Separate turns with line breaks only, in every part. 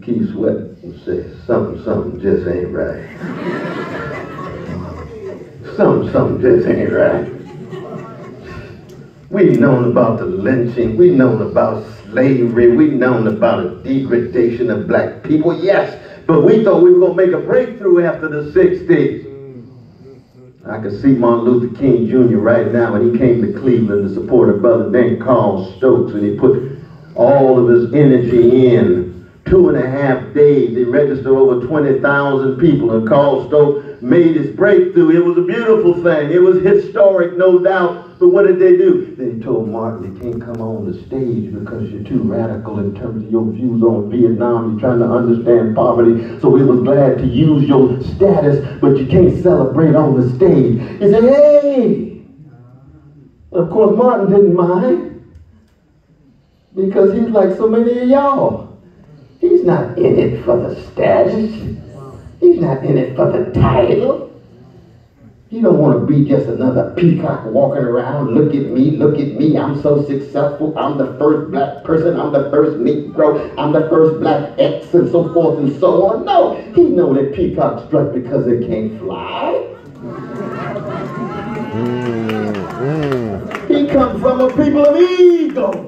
Keith Sweat would say, something just ain't right. Something just ain't right. We've known about the lynching, we've known about slavery, we've known about the degradation of black people, yes, but we thought we were going to make a breakthrough after the 60s. I can see Martin Luther King Jr. right now when he came to Cleveland to support a brother named Carl Stokes, and he put all of his energy in. 2.5 days, he registered over 20,000 people, and Carl Stokes made his breakthrough. It was a beautiful thing. It was historic, no doubt. But what did they do? They told Martin, you can't come on the stage because you're too radical in terms of your views on Vietnam. You're trying to understand poverty. So we was glad to use your status, but you can't celebrate on the stage. He said, hey! Of course, Martin didn't mind, because he's like so many of y'all. He's not in it for the status. He's not in it for the title. He don't want to be just another peacock walking around. Look at me, I'm so successful. I'm the first black person, I'm the first Negro, I'm the first black X, and so forth and so on. No, he know that peacocks strut because they can't fly. He comes from a people of ego.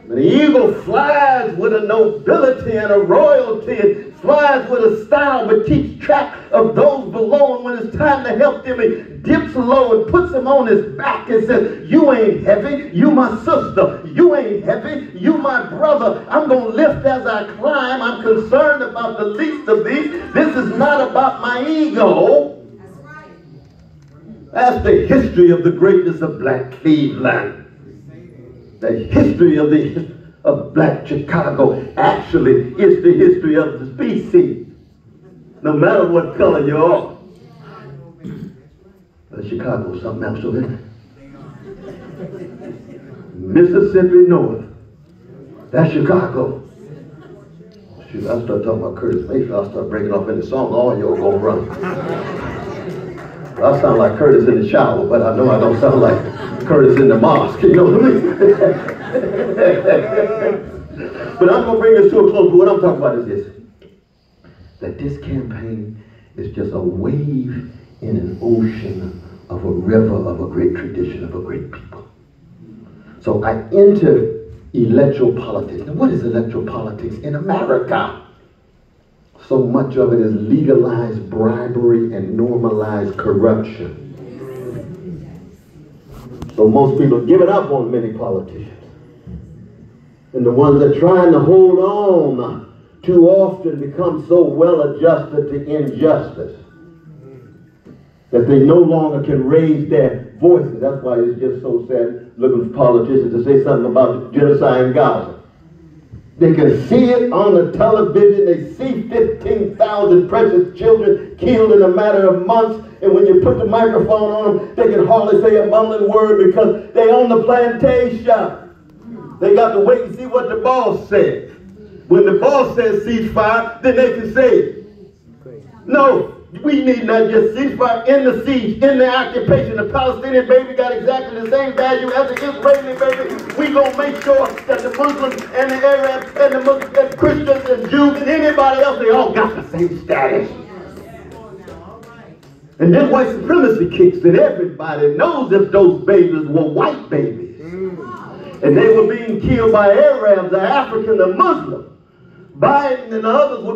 The eagle flies with a nobility and a royalty. It flies with a style, but keeps track of those below. And when it's time to help them, it dips low and puts them on his back and says, you ain't heavy, you my sister. You ain't heavy, you my brother. I'm going to lift as I climb. I'm concerned about the least of these. This is not about my ego. That's the history of the greatness of black Cleveland. The history of black Chicago actually is the history of the species. No matter what color you are. Chicago is something else over there. Mississippi North. That's Chicago. Shoot, I start talking about Curtis Mayfield, I start breaking off into songs, all y'all gonna run. I sound like Curtis in the shower, but I know I don't sound like Curtis in the mosque, you know what I mean? But I'm going to bring this to a close. But what I'm talking about is this. That this campaign is just a wave in an ocean of a river of a great tradition of a great people. So I enter electoral politics. Now what is electoral politics in America? So much of it is legalized bribery and normalized corruption. So most people have given up on many politicians. And the ones that are trying to hold on too often become so well adjusted to injustice that they no longer can raise their voices. That's why it's just so sad looking for politicians to say something about genocide in Gaza. They can see it on the television. They see 15,000 precious children killed in a matter of months. And when you put the microphone on them, they can hardly say a mumbling word because they own the plantation. They got to wait and see what the boss says. When the boss says ceasefire, then they can say it. No, we need not just ceasefire. In the siege, in the occupation, the Palestinian baby got exactly the same value as the Israeli baby. We gonna make sure that the Muslims and the Arabs and the Muslims and Christians and Jews and anybody else, they all got the same status. And then white supremacy kicks in. Everybody knows if those babies were white babies. And they were being killed by Arabs, the African, the Muslim. Biden and the others would be